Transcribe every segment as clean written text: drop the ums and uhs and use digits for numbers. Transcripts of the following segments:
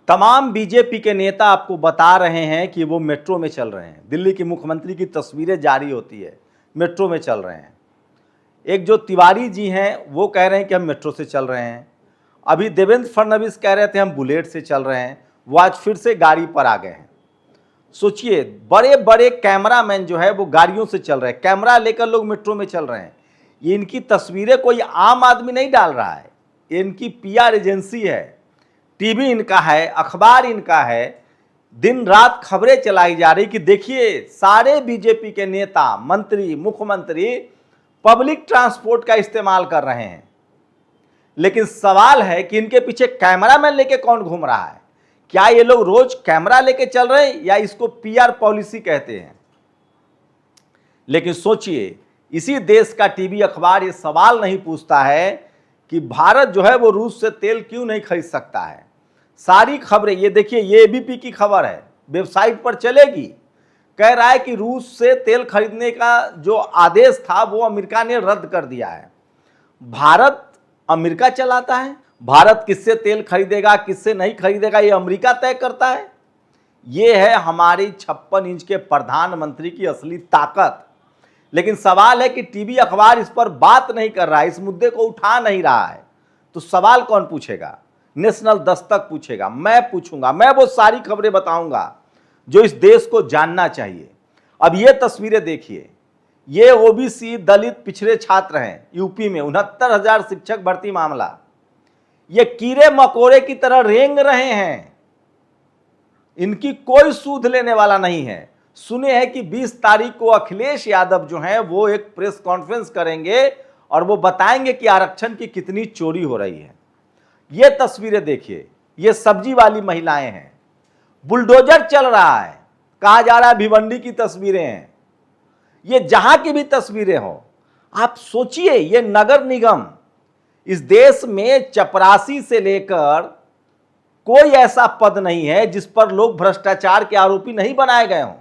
तमाम बीजेपी के नेता आपको बता रहे हैं कि वो मेट्रो में चल रहे हैं। दिल्ली के मुख्यमंत्री की तस्वीरें जारी होती है, मेट्रो में चल रहे हैं। एक जो तिवारी जी हैं वो कह रहे हैं कि हम मेट्रो से चल रहे हैं। अभी देवेंद्र फडणवीस कह रहे थे हम बुलेट से चल रहे हैं, वो आज फिर से गाड़ी पर आ गए हैं। सोचिए, बड़े बड़े कैमरामैन जो है वो गाड़ियों से चल रहे हैं, कैमरा लेकर लोग मेट्रो में चल रहे हैं। ये इनकी तस्वीरें कोई आम आदमी नहीं डाल रहा है, ये इनकी पीआर एजेंसी है, टीवी इनका है, अखबार इनका है। दिन रात खबरें चलाई जा रही कि देखिए सारे बीजेपी के नेता, मंत्री, मुख्यमंत्री पब्लिक ट्रांसपोर्ट का इस्तेमाल कर रहे हैं। लेकिन सवाल है कि इनके पीछे कैमरामैन लेके कौन घूम रहा है? क्या ये लोग रोज कैमरा लेके चल रहे हैं या इसको पीआर पॉलिसी कहते हैं? लेकिन सोचिए, इसी देश का टीवी अखबार ये सवाल नहीं पूछता है कि भारत जो है वो रूस से तेल क्यों नहीं खरीद सकता है। सारी खबरें, ये देखिए, ये एबीपी की खबर है, वेबसाइट पर चलेगी। कह रहा है कि रूस से तेल खरीदने का जो आदेश था वो अमेरिका ने रद्द कर दिया है। भारत अमेरिका चलाता है, भारत किससे तेल खरीदेगा किससे नहीं खरीदेगा ये अमेरिका तय करता है। ये है हमारी 56 इंच के प्रधानमंत्री की असली ताकत। लेकिन सवाल है कि टीवी अखबार इस पर बात नहीं कर रहा है, इस मुद्दे को उठा नहीं रहा है। तो सवाल कौन पूछेगा? नेशनल दस्तक पूछेगा, मैं पूछूंगा, मैं वो सारी खबरें बताऊंगा जो इस देश को जानना चाहिए। अब ये तस्वीरें देखिए, ये ओबीसी दलित पिछड़े छात्र हैं यूपी में, 69,000 शिक्षक भर्ती मामला। ये कीड़े मकोड़े की तरह रेंग रहे हैं, इनकी कोई सूध लेने वाला नहीं है। सुने हैं कि 20 तारीख को अखिलेश यादव जो हैं वो एक प्रेस कॉन्फ्रेंस करेंगे और वो बताएंगे कि आरक्षण की कितनी चोरी हो रही है। ये तस्वीरें देखिए, ये सब्जी वाली महिलाएं हैं, बुलडोजर चल रहा है, कहा जा रहा है भिवंडी की तस्वीरें हैं। ये जहां की भी तस्वीरें हो, आप सोचिए, ये नगर निगम, इस देश में चपरासी से लेकर कोई ऐसा पद नहीं है जिस पर लोग भ्रष्टाचार के आरोपी नहीं बनाए गए हों।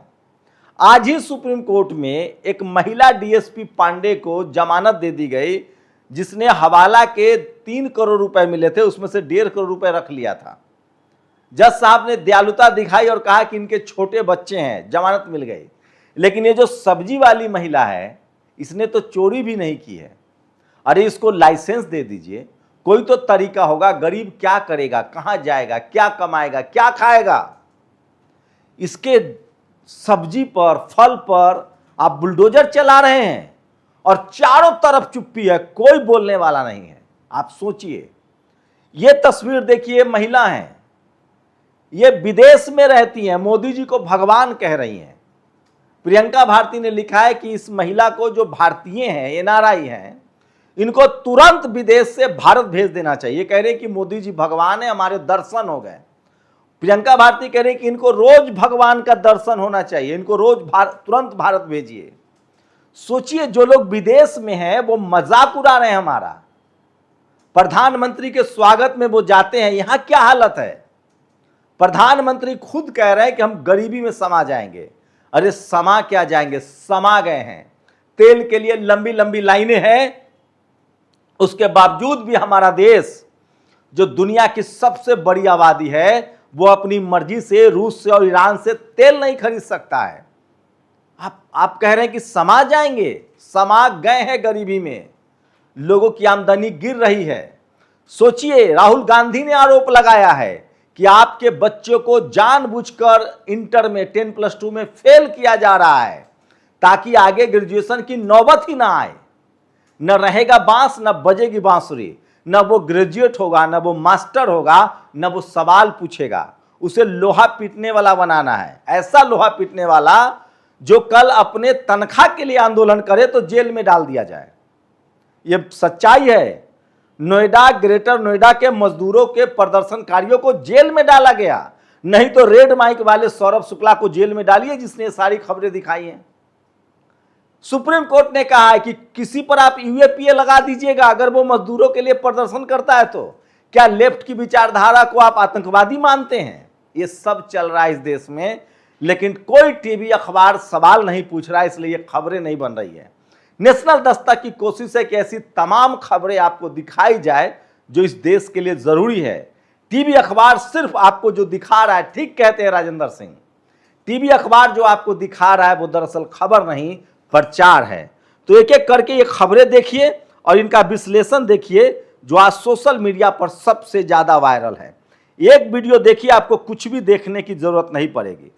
आज ही सुप्रीम कोर्ट में एक महिला डीएसपी पांडे को जमानत दे दी गई, जिसने हवाला के 3 करोड़ रुपए मिले थे, उसमें से 1.5 करोड़ रुपए रख लिया था। जज साहब ने दयालुता दिखाई और कहा कि इनके छोटे बच्चे हैं, जमानत मिल गई। लेकिन ये जो सब्जी वाली महिला है, इसने तो चोरी भी नहीं की है। अरे इसको लाइसेंस दे दीजिए, कोई तो तरीका होगा। गरीब क्या करेगा, कहां जाएगा, क्या कमाएगा, क्या खाएगा? इसके सब्जी पर, फल पर आप बुलडोजर चला रहे हैं और चारों तरफ चुप्पी है, कोई बोलने वाला नहीं है। आप सोचिए, ये तस्वीर देखिए, महिला हैं, ये विदेश में रहती हैं, मोदी जी को भगवान कह रही हैं। प्रियंका भारती ने लिखा है कि इस महिला को, जो भारतीय हैं, एनआरआई हैं, इनको तुरंत विदेश से भारत भेज देना चाहिए। कह रहे हैं कि मोदी जी भगवान है, हमारे दर्शन हो गए। प्रियंका भारती कह रही कि इनको रोज भगवान का दर्शन होना चाहिए, इनको रोज तुरंत भारत भेजिए। सोचिए, जो लोग विदेश में हैं वो मजाक उड़ा रहे हैं हमारा। प्रधानमंत्री के स्वागत में वो जाते हैं, यहां क्या हालत है? प्रधानमंत्री खुद कह रहे हैं कि हम गरीबी में समा जाएंगे। अरे समा क्या जाएंगे, समा गए हैं। तेल के लिए लंबी लंबी लाइनें हैं, उसके बावजूद भी हमारा देश, जो दुनिया की सबसे बड़ी आबादी है, वो अपनी मर्जी से रूस से और ईरान से तेल नहीं खरीद सकता है। आप कह रहे हैं कि समा जाएंगे, समा गए हैं गरीबी में, लोगों की आमदनी गिर रही है। सोचिए, राहुल गांधी ने आरोप लगाया है कि आपके बच्चों को जानबूझकर इंटर में 10+2 में फेल किया जा रहा है ताकि आगे ग्रेजुएशन की नौबत ही ना आए। न रहेगा बांस, न बजेगी बांसुरी, न वो ग्रेजुएट होगा, न वो मास्टर होगा, न वो सवाल पूछेगा। उसे लोहा पीटने वाला बनाना है, ऐसा लोहा पीटने वाला जो कल अपने तनख्वाह के लिए आंदोलन करे तो जेल में डाल दिया जाए। ये सच्चाई है। नोएडा, ग्रेटर नोएडा के मजदूरों के प्रदर्शनकारियों को जेल में डाला गया, नहीं तो रेड माइक वाले सौरभ शुक्ला को जेल में डालिए, जिसने सारी खबरें दिखाई हैं। सुप्रीम कोर्ट ने कहा है कि किसी पर आप यूएपीए लगा दीजिएगा अगर वो मजदूरों के लिए प्रदर्शन करता है। तो क्या लेफ्ट की विचारधारा को आप आतंकवादी मानते हैं? ये सब चल रहा है इस देश में, लेकिन कोई टीवी अखबार सवाल नहीं पूछ रहा है, इसलिए ये खबरें नहीं बन रही है। नेशनल दस्तक की कोशिश है कि ऐसी तमाम खबरें आपको दिखाई जाए जो इस देश के लिए जरूरी है। टीवी अखबार सिर्फ आपको जो दिखा रहा है, ठीक कहते हैं राजेंद्र सिंह, टीवी अखबार जो आपको दिखा रहा है वो दरअसल खबर नहीं प्रचार है। तो एक एक करके ये खबरें देखिए और इनका विश्लेषण देखिए जो आज सोशल मीडिया पर सबसे ज्यादा वायरल है। एक वीडियो देखिए, आपको कुछ भी देखने की जरूरत नहीं पड़ेगी।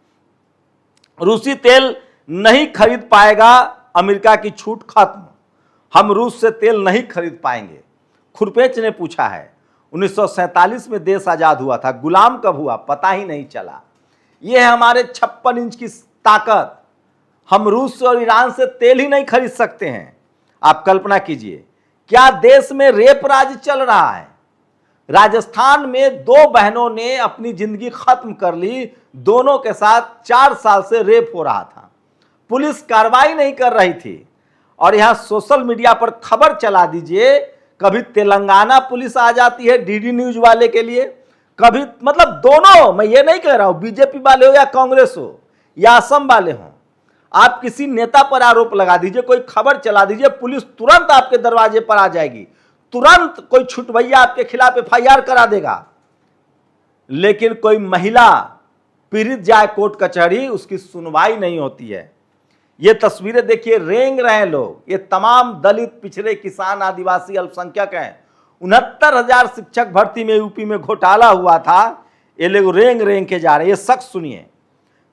रूसी तेल नहीं खरीद पाएगा, अमेरिका की छूट खत्म, हम रूस से तेल नहीं खरीद पाएंगे। खुरपेच ने पूछा है 1947 में देश आजाद हुआ था, गुलाम कब हुआ पता ही नहीं चला। यह है हमारे 56 इंच की ताकत, हम रूस और ईरान से तेल ही नहीं खरीद सकते हैं। आप कल्पना कीजिए, क्या देश में रेप राज चल रहा है। राजस्थान में 2 बहनों ने अपनी जिंदगी खत्म कर ली, दोनों के साथ 4 साल से रेप हो रहा था, पुलिस कार्रवाई नहीं कर रही थी। और यहां सोशल मीडिया पर खबर चला दीजिए, कभी तेलंगाना पुलिस आ जाती है डीडी न्यूज वाले के लिए, कभी मतलब दोनों, मैं ये नहीं कह रहा हूं बीजेपी वाले हो या कांग्रेस हो या असम वाले हो, आप किसी नेता पर आरोप लगा दीजिए, कोई खबर चला दीजिए, पुलिस तुरंत आपके दरवाजे पर आ जाएगी, तुरंत कोई छुटभैया आपके खिलाफ एफआईआर करा देगा। लेकिन कोई महिला पीड़ित जाए कोर्ट कचहरी, उसकी सुनवाई नहीं होती है। ये तस्वीरें देखिए, रेंग रहे हैं लोग, ये तमाम दलित, पिछड़े, किसान, आदिवासी, अल्पसंख्यक हैं। 69,000 शिक्षक भर्ती में यूपी में घोटाला हुआ था, ये लोग रेंग रेंग के जा रहे हैं। ये शख्स सुनिए,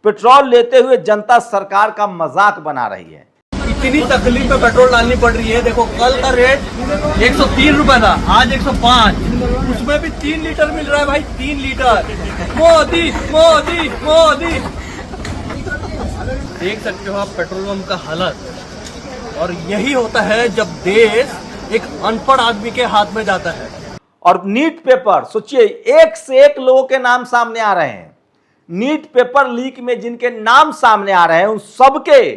पेट्रोल लेते हुए जनता सरकार का मजाक बना रही है। इतनी तकलीफ में पेट्रोल डालनी पड़ रही है। देखो कल का रेट 103 रुपए था, आज 105, उसमें भी 3 लीटर मिल रहा है भाई, 3 लीटर। मोदी मोदी मोदी, देख सकते हो आप पेट्रोल पंप का हालत। और यही होता है जब देश एक अनपढ़ आदमी के हाथ में जाता है। और नीट पेपर सोचिए, एक से एक लोगों के नाम सामने आ रहे हैं। नीट पेपर लीक में जिनके नाम सामने आ रहे हैं उन सबके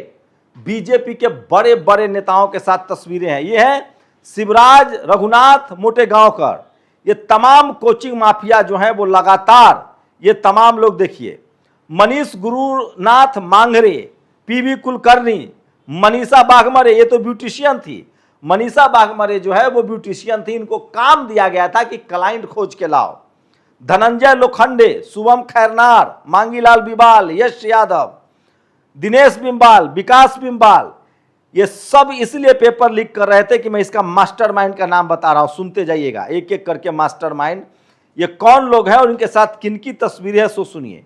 बीजेपी के बड़े बड़े नेताओं के साथ तस्वीरें हैं। ये है शिवराज रघुनाथ मोटेगांवकर, ये तमाम कोचिंग माफिया जो है वो लगातार, ये तमाम लोग देखिए, मनीष गुरुनाथ मांगरे, पीवी कुलकर्णी, मनीषा बाघमरे, ये तो ब्यूटिशियन थी, मनीषा बाघमरे जो है वो ब्यूटिशियन थी, इनको काम दिया गया था कि क्लाइंट खोज के लाओ। धनंजय लोखंडे, शुभम खैरनार, मांगीलाल बिबाल, यश यादव, दिनेश बिंबाल, विकास बिंबाल, ये सब इसलिए पेपर लीक कर रहे थे कि मैं इसका मास्टरमाइंड का नाम बता रहा हूं, सुनते जाइएगा एक एक करके। मास्टरमाइंड ये कौन लोग हैं और इनके साथ किनकी तस्वीरें हैं सो सुनिए।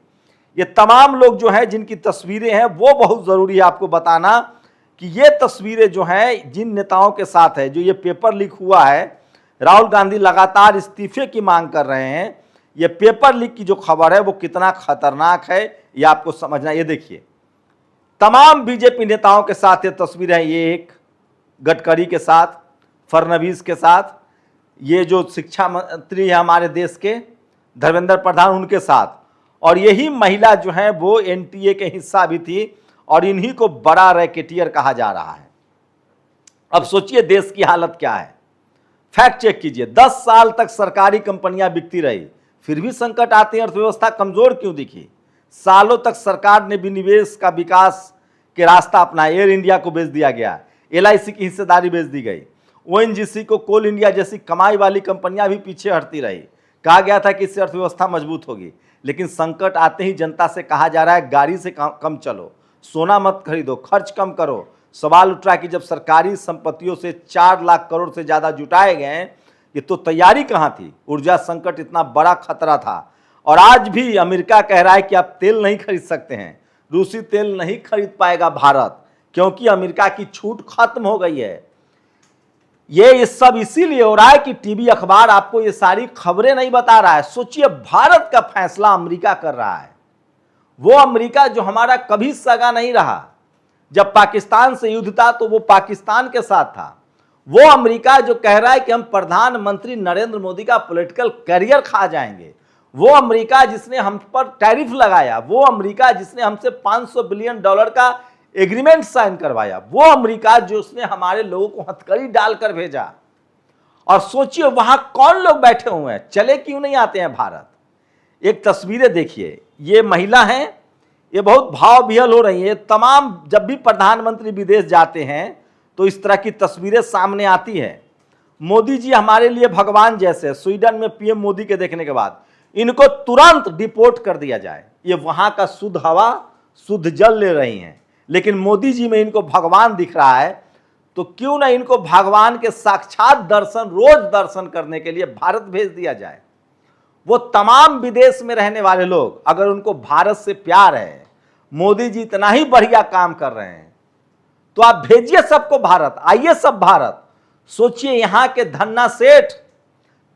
ये तमाम लोग जो है जिनकी तस्वीरें हैं वो बहुत जरूरी है आपको बताना कि ये तस्वीरें जो हैं जिन नेताओं के साथ है, जो ये पेपर लीक हुआ है, राहुल गांधी लगातार इस्तीफे की मांग कर रहे हैं। ये पेपर लीक की जो खबर है वो कितना खतरनाक है ये आपको समझना। ये देखिए, तमाम बीजेपी नेताओं के साथ ये तस्वीरें हैं, ये एक गडकरी के साथ, फडणवीस के साथ, ये जो शिक्षा मंत्री है हमारे देश के धर्मेंद्र प्रधान, उनके साथ, और यही महिला जो है वो एनटीए के हिस्सा भी थी और इन्हीं को बड़ा रैकेटियर कहा जा रहा है। अब सोचिए देश की हालत क्या है, फैक्ट चेक कीजिए। 10 साल तक सरकारी कंपनियां बिकती रही, फिर भी संकट आते हैं, अर्थव्यवस्था कमजोर क्यों दिखी। सालों तक सरकार ने विनिवेश का विकास के रास्ता अपनाया, एयर इंडिया को बेच दिया गया, एलआईसी की हिस्सेदारी बेच दी गई, ओएनजीसी को, कोल इंडिया जैसी कमाई वाली कंपनियां भी पीछे हटती रही। कहा गया था कि इससे अर्थव्यवस्था मजबूत होगी, लेकिन संकट आते ही जनता से कहा जा रहा है गाड़ी से कम चलो, सोना मत खरीदो, खर्च कम करो। सवाल उठ रहा है कि जब सरकारी संपत्तियों से 4 लाख करोड़ से ज्यादा जुटाए गए, ये तो तैयारी कहाँ थी। ऊर्जा संकट इतना बड़ा खतरा था और आज भी अमेरिका कह रहा है कि आप तेल नहीं खरीद सकते हैं, रूसी तेल नहीं खरीद पाएगा भारत, क्योंकि अमेरिका की छूट खत्म हो गई है। ये सब इसीलिए हो रहा है कि टीवी अखबार आपको ये सारी खबरें नहीं बता रहा है। सोचिए भारत का फैसला अमेरिका कर रहा है, वो अमेरिका जो हमारा कभी सगा नहीं रहा। जब पाकिस्तान से युद्ध था तो वो पाकिस्तान के साथ था। वो अमेरिका जो कह रहा है कि हम प्रधानमंत्री नरेंद्र मोदी का पॉलिटिकल करियर खा जाएंगे। वो अमेरिका जिसने हम पर टैरिफ लगाया, वो अमेरिका जिसने हमसे $500 बिलियन का एग्रीमेंट साइन करवाया, वो अमेरिका जो उसने हमारे लोगों को हथकड़ी डालकर भेजा। और सोचिए वहां कौन लोग बैठे हुए हैं, चले क्यों नहीं आते हैं भारत। एक तस्वीरें देखिए, ये महिला हैं, ये बहुत भाव विहल हो रही है। तमाम जब भी प्रधानमंत्री विदेश जाते हैं तो इस तरह की तस्वीरें सामने आती है। मोदी जी हमारे लिए भगवान जैसे, स्वीडन में पीएम मोदी के देखने के बाद इनको तुरंत डिपोर्ट कर दिया जाए। ये वहां का शुद्ध हवा शुद्ध जल ले रही हैं, लेकिन मोदी जी में इनको भगवान दिख रहा है, तो क्यों ना इनको भगवान के साक्षात दर्शन रोज दर्शन करने के लिए भारत भेज दिया जाए। वो तमाम विदेश में रहने वाले लोग अगर उनको भारत से प्यार है, मोदी जी इतना ही बढ़िया काम कर रहे हैं, तो आप भेजिए सबको भारत, आइए सब भारत। सोचिए यहां के धन्ना सेठ,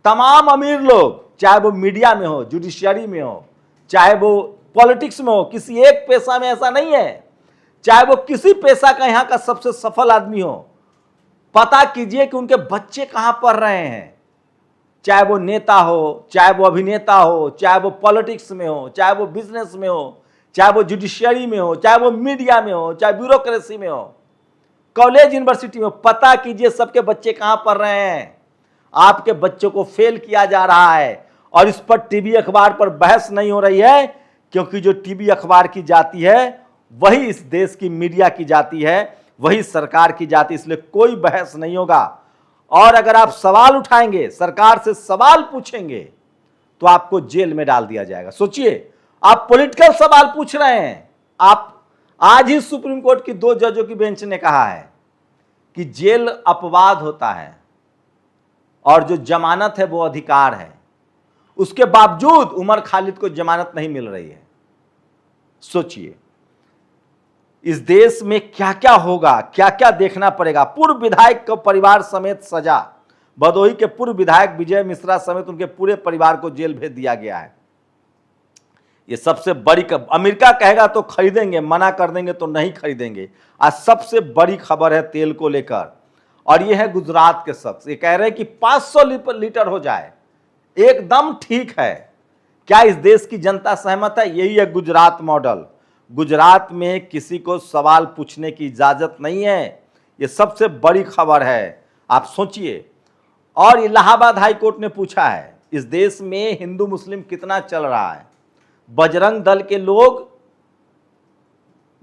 तमाम अमीर लोग, चाहे वो मीडिया में हो, जुडिशियरी में हो, चाहे वो पॉलिटिक्स में हो, किसी एक पेशा में ऐसा नहीं है, चाहे वो किसी पेशा का यहां का सबसे सफल आदमी हो, पता कीजिए कि उनके बच्चे कहां पढ़ रहे हैं। चाहे वो नेता हो, चाहे वो अभिनेता हो, चाहे वो पॉलिटिक्स में हो, चाहे वो बिजनेस में हो, चाहे वो जुडिशियरी में हो, चाहे वो मीडिया में हो, चाहे ब्यूरोक्रेसी में हो, कॉलेज यूनिवर्सिटी में, पता कीजिए सबके बच्चे कहां पढ़ रहे हैं। आपके बच्चों को फेल किया जा रहा है और इस पर टीवी अखबार पर बहस नहीं हो रही है, क्योंकि जो टीवी अखबार की जाती है वही इस देश की मीडिया की जाती है, वही सरकार की जाती है, इसलिए कोई बहस नहीं होगा। और अगर आप सवाल उठाएंगे, सरकार से सवाल पूछेंगे, तो आपको जेल में डाल दिया जाएगा। सोचिए, आप पॉलिटिकल सवाल पूछ रहे हैं। आप आज ही सुप्रीम कोर्ट की 2 जजों की बेंच ने कहा है कि जेल अपवाद होता है और जो जमानत है वो अधिकार है। उसके बावजूद उमर खालिद को जमानत नहीं मिल रही है। सोचिए इस देश में क्या क्या होगा, क्या क्या देखना पड़ेगा। पूर्व विधायक को परिवार समेत सजा, भदोही के पूर्व विधायक विजय मिश्रा समेत उनके पूरे परिवार को जेल भेज दिया गया है। ये सबसे बड़ी अमेरिका कहेगा तो खरीदेंगे, मना कर देंगे तो नहीं खरीदेंगे। आज सबसे बड़ी खबर है तेल को लेकर, और ये है गुजरात के शख्स, ये कह रहे हैं कि 500 लीटर हो जाए एकदम ठीक है। क्या इस देश की जनता सहमत है? यही है गुजरात मॉडल। गुजरात में किसी को सवाल पूछने की इजाजत नहीं है। ये सबसे बड़ी खबर है, आप सोचिए। और इलाहाबाद हाई कोर्ट ने पूछा है इस देश में हिंदू मुस्लिम कितना चल रहा है। बजरंग दल के लोग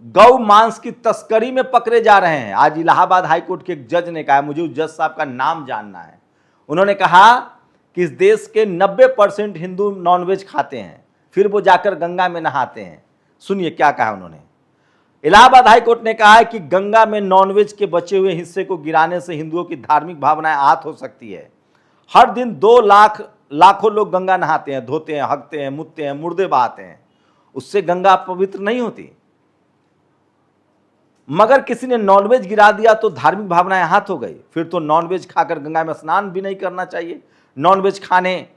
गौ मांस की तस्करी में पकड़े जा रहे हैं। आज इलाहाबाद हाई कोर्ट के एक जज ने कहा, मुझे उस जज साहब का नाम जानना है, उन्होंने कहा कि इस देश के 90% हिंदू नॉनवेज खाते हैं, फिर वो जाकर गंगा में नहाते हैं। सुनिए क्या कहा उन्होंने। इलाहाबाद हाई कोर्ट ने कहा है कि गंगा में नॉनवेज के बचे हुए हिस्से को गिराने से हिंदुओं की धार्मिक भावनाएं आहत हो सकती है। हर दिन 2 लाखों लोग गंगा नहाते हैं, धोते हैं, हगते हैं, मुतते हैं, मुर्दे बहाते हैं, उससे गंगा पवित्र नहीं होती। मगर किसी ने नॉनवेज गिरा दिया तो धार्मिक भावनाएं आहत हो गई, फिर तो नॉनवेज खाकर गंगा में स्नान भी नहीं करना चाहिए। नॉनवेज खाने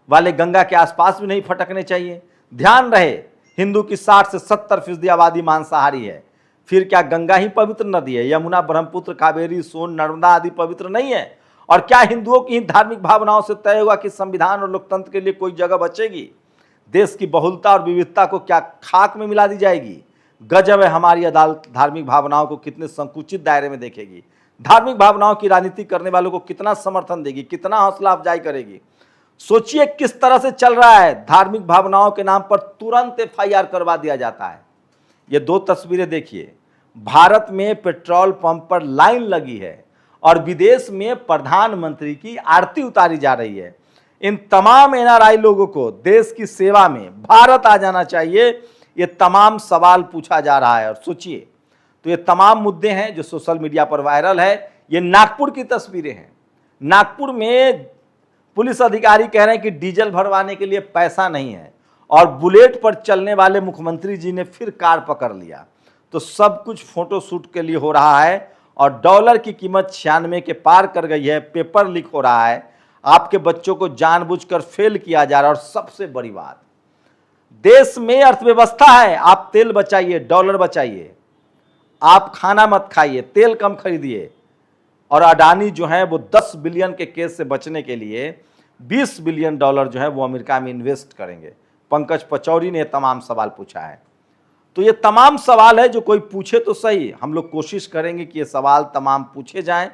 वाले गंगा के आसपास भी नहीं फटकने चाहिए। ध्यान रहे, हिंदू की 60 से 70% आबादी मांसाहारी है। फिर क्या गंगा ही पवित्र नदी है? यमुना, ब्रह्मपुत्र, कावेरी, सोन, नर्मदा आदि पवित्र नहीं है? और क्या हिंदुओं की धार्मिक भावनाओं से तय होगा कि संविधान और लोकतंत्र के लिए कोई जगह बचेगी? देश की बहुलता और विविधता को क्या खाक में मिला दी जाएगी? गजब है हमारी अदालत धार्मिक भावनाओं को कितने संकुचित दायरे में देखेगी, धार्मिक भावनाओं की राजनीति करने वालों को कितना समर्थन देगी, कितना हौसला अफजाई करेगी। सोचिए किस तरह से चल रहा है। धार्मिक भावनाओं के नाम पर तुरंत FIR करवा दिया जाता है। ये 2 तस्वीरें देखिए। भारत में पेट्रोल पंप पर लाइन लगी है और विदेश में प्रधानमंत्री की आरती उतारी जा रही है। इन तमाम NRI लोगों को देश की सेवा में भारत आ जाना चाहिए, ये तमाम सवाल पूछा जा रहा है। और सोचिए, तो ये तमाम मुद्दे हैं जो सोशल मीडिया पर वायरल है। ये नागपुर की तस्वीरें हैं। नागपुर में पुलिस अधिकारी कह रहे हैं कि डीजल भरवाने के लिए पैसा नहीं है और बुलेट पर चलने वाले मुख्यमंत्री जी ने फिर कार पकड़ लिया। तो सब कुछ फोटो शूट के लिए हो रहा है और डॉलर की कीमत 96 के पार कर गई है। पेपर लीक हो रहा है, आपके बच्चों को जानबूझकर फेल किया जा रहा है। और सबसे बड़ी बात, देश में अर्थव्यवस्था है, आप तेल बचाइए, डॉलर बचाइए, आप खाना मत खाइए, तेल कम खरीदिए। और अडानी जो है वो 10 बिलियन के केस से बचने के लिए 20 बिलियन डॉलर जो है वो अमेरिका में इन्वेस्ट करेंगे। पंकज पचौरी ने तमाम सवाल पूछा है। तो ये तमाम सवाल है जो कोई पूछे तो सही, हम लोग कोशिश करेंगे कि ये सवाल तमाम पूछे जाएं।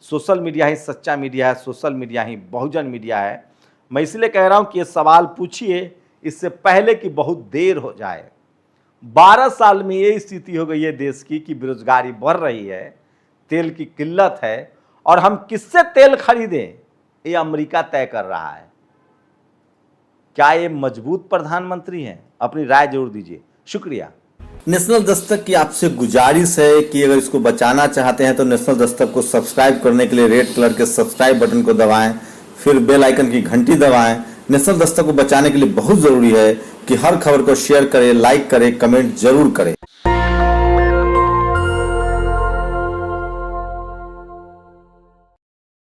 सोशल मीडिया ही सच्चा मीडिया है, सोशल मीडिया ही बहुजन मीडिया है। मैं इसलिए कह रहा हूं कि ये सवाल पूछिए, इससे पहले कि बहुत देर हो जाए। 12 साल में ये स्थिति हो गई है देश की कि बेरोजगारी बढ़ रही है, तेल की किल्लत है, और हम किससे तेल खरीदें ये अमेरिका तय कर रहा है। क्या ये मजबूत प्रधानमंत्री हैं? अपनी राय जरूर दीजिए। शुक्रिया। नेशनल दस्तक की आपसे गुजारिश है कि अगर इसको बचाना चाहते हैं तो नेशनल दस्तक को सब्सक्राइब करने के लिए रेड कलर के सब्सक्राइब बटन को दबाएं, फिर बेल आइकन की घंटी दबाएं। नेशनल दस्तक को बचाने के लिए बहुत जरूरी है कि हर खबर को शेयर करें, लाइक करें, कमेंट जरूर करें।